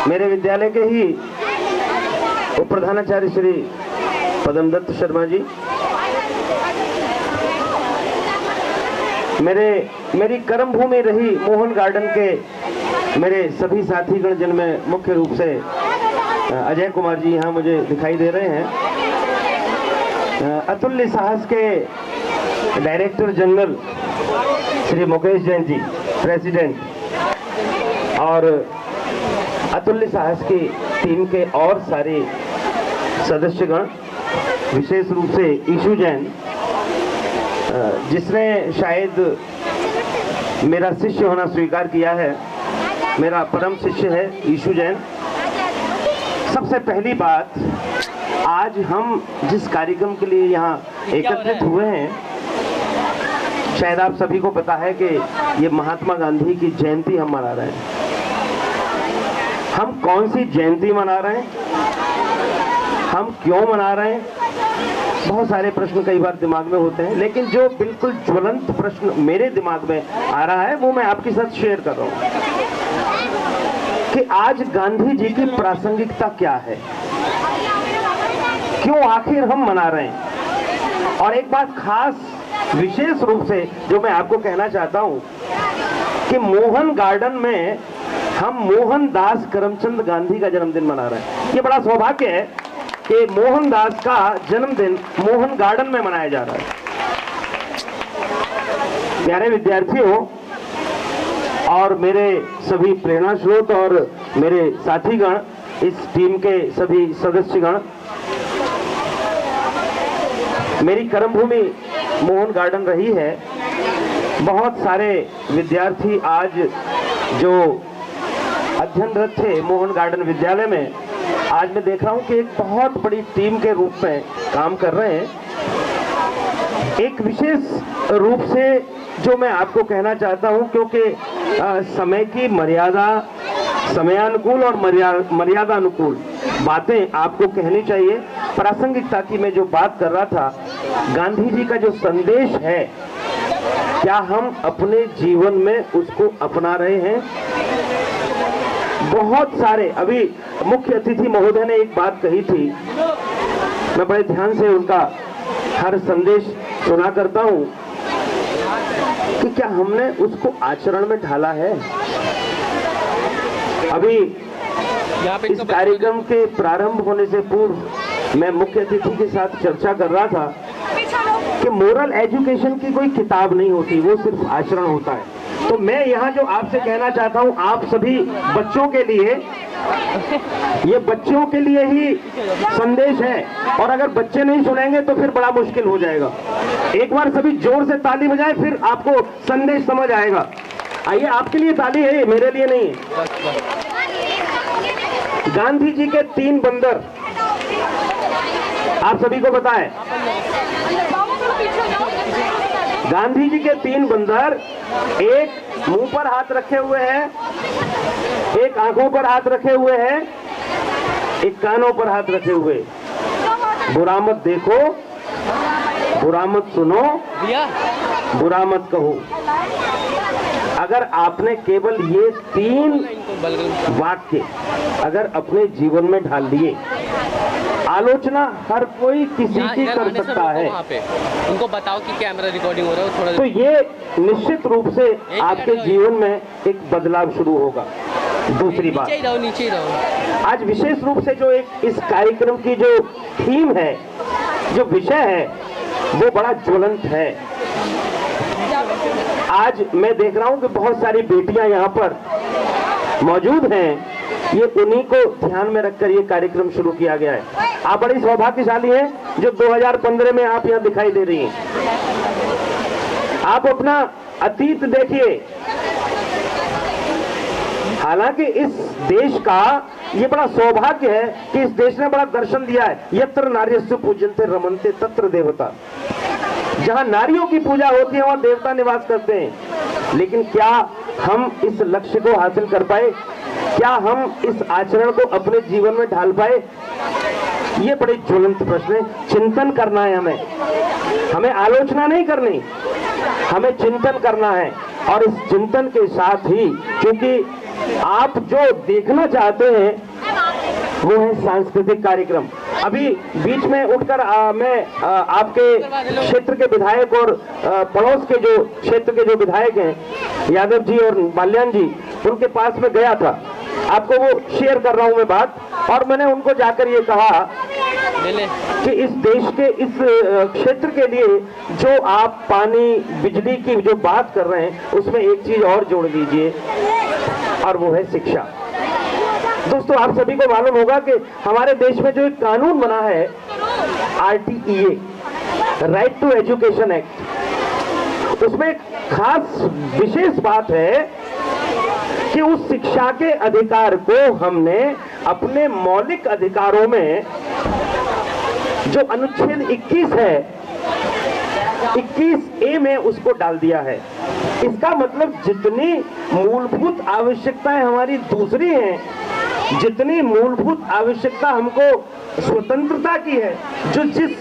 मेरे विद्यालय के ही उप प्रधानाचार्य श्री पदमदत्त शर्मा जी, मेरी कर्म भूमि रही मोहन गार्डन के मेरे सभी साथीगण, जिनमें मुख्य रूप से अजय कुमार जी यहाँ मुझे दिखाई दे रहे हैं, अतुल्य साहस के director general Shri Mukesh Jain ji president, और अतुल्य साहस की टीम के और सारे सदस्यगण, विशेष रूप से ईशू जैन जिसने शायद मेरा शिष्य होना स्वीकार किया है, मेरा परम शिष्य है ईशू जैन। सबसे पहली बात, आज हम जिस कार्यक्रम के लिए यहाँ एकत्रित हुए हैं, शायद आप सभी को पता है कि ये महात्मा गांधी की जयंती हम मना रहे हैं। हम कौन सी जयंती मना रहे हैं, हम क्यों मना रहे हैं, बहुत सारे प्रश्न कई बार दिमाग में होते हैं, लेकिन जो बिल्कुल ज्वलंत प्रश्न मेरे दिमाग में आ रहा है वो मैं आपके साथ शेयर कर रहा हूँ कि आज गांधी जी की प्रासंगिकता क्या है, क्यों आखिर हम मना रहे हैं। और एक बात खास विशेष रूप से जो मैं आपको कहना चाहता हूं कि मोहन गार्डन में हम मोहनदास करमचंद गांधी का जन्मदिन मना रहे हैं। ये बड़ा सौभाग्य है कि मोहनदास का जन्मदिन मोहन गार्डन में मनाया जा रहा है। प्यारे विद्यार्थियों और मेरे सभी प्रेरणा स्रोत और मेरे साथीगण, इस टीम के सभी सदस्यगण, मेरी कर्मभूमि मोहन गार्डन रही है। बहुत सारे विद्यार्थी आज जो अध्ययनरत थे मोहन गार्डन विद्यालय में, आज मैं देख रहा हूं कि एक बहुत बड़ी टीम के रूप में काम कर रहे हैं। एक विशेष रूप से जो मैं आपको कहना चाहता हूं, क्योंकि समय की मर्यादा, समयानुकूल और मर्यादानुकूल बातें आपको कहनी चाहिए। प्रासंगिकता की मैं जो बात कर रहा था, गांधी जी का जो संदेश है, क्या हम अपने जीवन में उसको अपना रहे हैं। बहुत सारे, अभी मुख्य अतिथि महोदय ने एक बात कही थी, मैं बड़े ध्यान से उनका हर संदेश सुना करता हूं कि क्या हमने उसको आचरण में ढाला है। अभी इस कार्यक्रम के प्रारंभ होने से पूर्व मैं मुख्य अतिथि के साथ चर्चा कर रहा था कि मोरल एजुकेशन की कोई किताब नहीं होती, वो सिर्फ आचरण होता है। तो मैं यहाँ जो आपसे कहना चाहता हूँ, आप सभी बच्चों के लिए, ये बच्चों के लिए ही संदेश है, और अगर बच्चे नहीं सुनेंगे तो फिर बड़ा मुश्किल हो जाएगा। एक बार सभी जोर से ताली बजाएं, फिर आपको संदेश समझ आएगा। आइए, आपके लिए ताली है, मेरे लिए नहीं है। गांधी जी के 3 बंदर आप सभी को पता है। गांधी जी के 3 बंदर, एक मुंह पर हाथ रखे हुए हैं, एक आंखों पर हाथ रखे हुए हैं, एक कानों पर हाथ रखे हुए। बुरा मत देखो, बुरा मत सुनो, बुरा मत कहो। अगर आपने केवल ये 3 वाक्य अगर अपने जीवन में ढाल लिए, आलोचना हर कोई किसी की कर सकता है। उनको बताओ कि कैमरा रिकॉर्डिंग हो रहा है थोड़ा, तो ये निश्चित रूप से आपके जीवन में एक बदलाव शुरू होगा। दूसरी बात, नीचे ही रहो। आज विशेष रूप से जो एक इस कार्यक्रम की जो थीम है, जो विषय है, वो बड़ा ज्वलंत है। आज मैं देख रहा हूँ कि बहुत सारी बेटियां यहाँ पर मौजूद हैं। ये उन्हीं को ध्यान में रखकर ये कार्यक्रम शुरू किया गया है। आप बड़ी सौभाग्यशाली हैं जो 2015 में आप यहाँ दिखाई दे रही हैं। आप अपना अतीत देखिए। हालांकि इस देश का ये बड़ा सौभाग्य है कि इस देश ने बड़ा दर्शन दिया है, यत्र नार्यस्य पूज्यन्ते रमन्ते तत्र देवता। जहां नारियों की पूजा होती है वहां देवता निवास करते हैं। लेकिन क्या हम इस लक्ष्य को हासिल कर पाए? क्या हम इस आचरण को अपने जीवन में ढाल पाए? ये बड़े ज्वलंत प्रश्न है। चिंतन करना है हमें आलोचना नहीं करनी, हमें चिंतन करना है। और इस चिंतन के साथ ही, क्योंकि आप जो देखना चाहते हैं वो है सांस्कृतिक कार्यक्रम। अभी बीच में उठकर मैं आपके क्षेत्र के विधायक और पड़ोस के जो क्षेत्र के जो विधायक हैं यादव जी और बाल्यान जी, उनके पास में गया था। आपको वो शेयर कर रहा हूं मैं बात। और मैंने उनको जाकर ये कहा कि इस देश के इस क्षेत्र के लिए जो आप पानी बिजली की जो बात कर रहे हैं उसमें एक चीज और जोड़ दीजिए और वो है शिक्षा। दोस्तों, आप सभी को मालूम होगा कि हमारे देश में जो एक कानून बना है RTEA, right to education act, उसमें एक खास विशेष बात है कि उस शिक्षा के अधिकार को हमने अपने मौलिक अधिकारों में जो अनुच्छेद 21 है 21A में उसको डाल दिया है। इसका मतलब जितनी मूलभूत आवश्यकताएं हमारी दूसरी हैं, जितनी मूलभूत आवश्यकता हमको स्वतंत्रता की है, जो जिस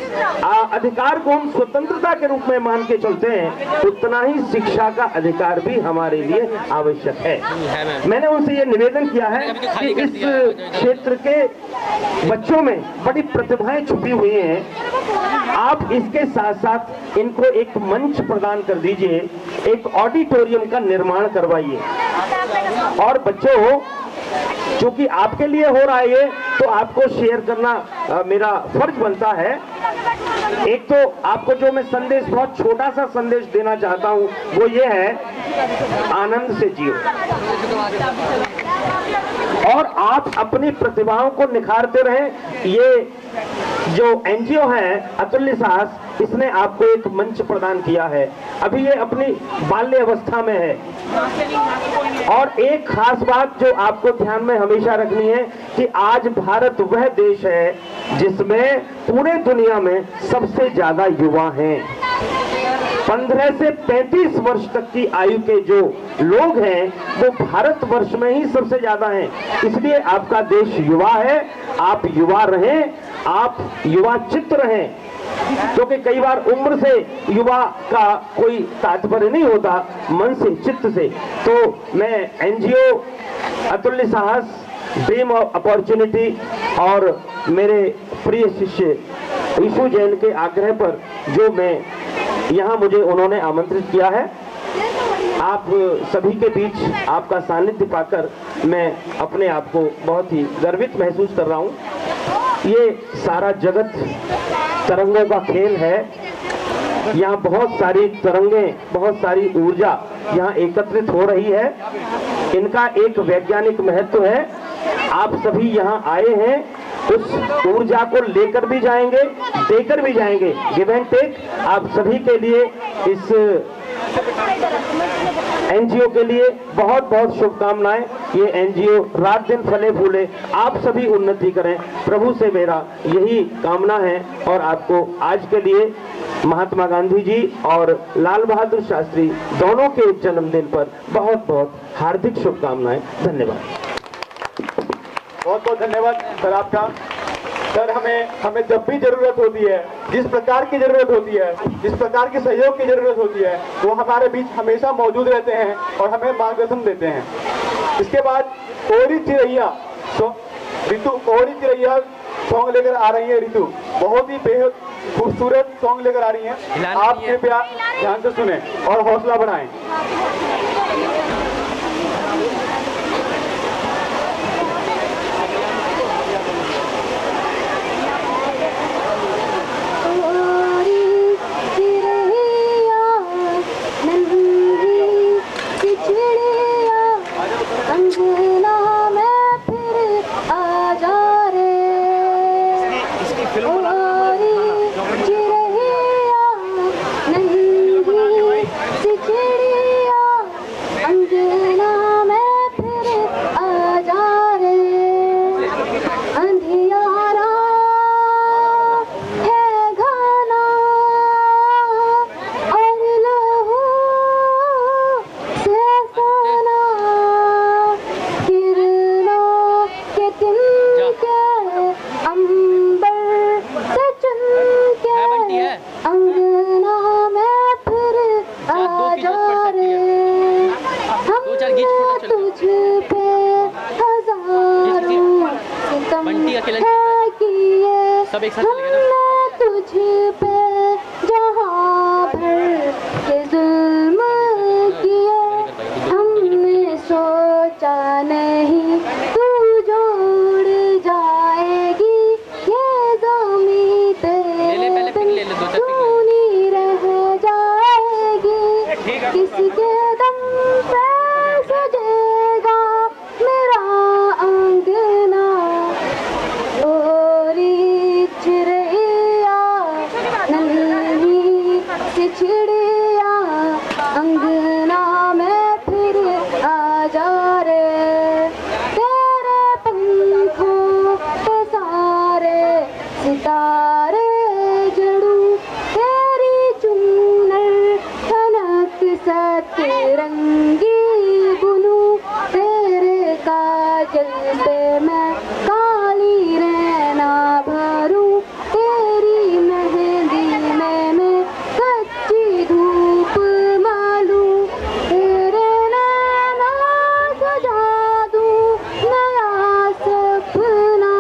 अधिकार को हम स्वतंत्रता के रूप में मान के चलते हैं, उतना ही शिक्षा का अधिकार भी हमारे लिए आवश्यक है। मैंने उनसे ये निवेदन किया है कि इस क्षेत्र के बच्चों में बड़ी प्रतिभाएं छुपी हुई हैं, आप इसके साथ साथ इनको एक मंच प्रदान कर दीजिए, एक ऑडिटोरियम का निर्माण करवाइए। और बच्चों, क्योंकि आपके लिए हो रहा है ये, तो आपको शेयर करना मेरा फर्ज बनता है। एक तो आपको जो मैं संदेश, बहुत छोटा सा संदेश देना चाहता हूं, वो ये है, आनंद से जियो और आप अपनी प्रतिभाओं को निखारते रहें। ये जो NGO है अतुल्य साहस, इसने आपको एक मंच प्रदान किया है। अभी ये अपनी बाल्य अवस्था में है। और एक खास बात जो आपको ध्यान में हमेशा रखनी है कि आज भारत वह देश है जिसमें पूरे दुनिया में सबसे ज्यादा युवा हैं। 15 से 35 वर्ष तक की आयु के जो लोग हैं वो भारतवर्ष में ही सबसे ज्यादा हैं। इसलिए आपका देश युवा है, आप युवा रहें, आप युवा चित्त रहें, क्योंकि कई बार उम्र से युवा का कोई तात्पर्य नहीं होता, मन से, चित्त से। तो मैं NGO अतुल्य साहस, ड्रीम अपॉर्चुनिटी और मेरे प्रिय शिष्य ईशू जैन के आग्रह पर जो मैं यहाँ मुझे उन्होंने आमंत्रित किया है, आप सभी के बीच आपका सानिध्य पाकर मैं अपने आप को बहुत ही गर्वित महसूस कर रहा हूँ। ये सारा जगत तरंगों का खेल है। यहाँ बहुत सारी तरंगें, बहुत सारी ऊर्जा यहाँ एकत्रित हो रही है। इनका एक वैज्ञानिक महत्व है। आप सभी यहाँ आए हैं, उस ऊर्जा को लेकर भी जाएंगे, देकर भी जाएंगे, गिव एंड टेक। आप सभी के लिए, इस NGO के लिए बहुत बहुत शुभकामनाएं। ये NGO रात दिन फले फूले, आप सभी उन्नति करें, प्रभु से मेरा यही कामना है। और आपको आज के लिए महात्मा गांधी जी और लाल बहादुर शास्त्री दोनों के जन्मदिन पर बहुत बहुत हार्दिक शुभकामनाएं। धन्यवाद। बहुत बहुत धन्यवाद सर आपका। सर, हमें जब भी जरूरत होती है, जिस प्रकार की जरूरत होती है, जिस प्रकार के सहयोग की जरूरत होती है, वो हमारे बीच हमेशा मौजूद रहते हैं और हमें मार्गदर्शन देते हैं। इसके बाद ओरी चिरैया ऋतु, ओरी चिरैया सॉन्ग लेकर आ रही है ऋतु, बहुत ही बेहद खूबसूरत सॉन्ग लेकर आ रही हैं। आप कृपया ध्यान से सुने और हौसला बढ़ाएं। बंटी अकेला है किए सब एक साथ चलेंगे ना? हमने तुझ पे जहाँ भर के जुल्म किए, हमने सोचा नहीं तू जोड़ जाएगी ये ज़मीं ले पहले पिक ले ले, दो चार पिक ले। सुनी रह जाएगी, किसके दम पे सजेगा मेरा अंगना, ओरी चिड़िया नन्ही सी चिड़िया अंगना में फिर आ जा रे, तेरे पंखों पे सारे सितारे जड़ूं, तेरी चुनर खनक सतरंगी बुनूं, तेरे काजल पे मैं काली रहना भरूं, तेरी मेहंदी में मैं कच्ची धूप मालूं, तेरे नैना सजा दूं नया सपना,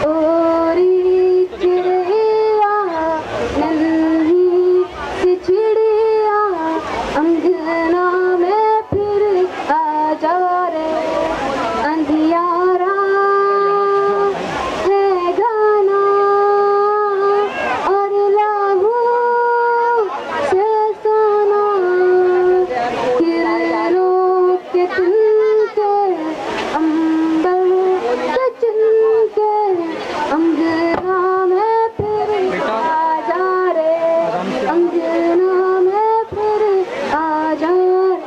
ओरी चिड़िया नन्ही सी चिड़िया अंगना में फिर आ जा रे, अंधियारा है गाना और लाहू से सोना, किरणों के तिनके अंबर से चुनके अंगना में फिर आ जा रे, अंगना में फिर आ जा रे।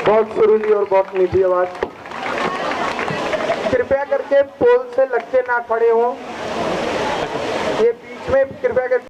बहुत सुरीली और बहुत मीठी आवाज। कृपया करके पोल से लग के ना खड़े हों, ये बीच में कृपया करके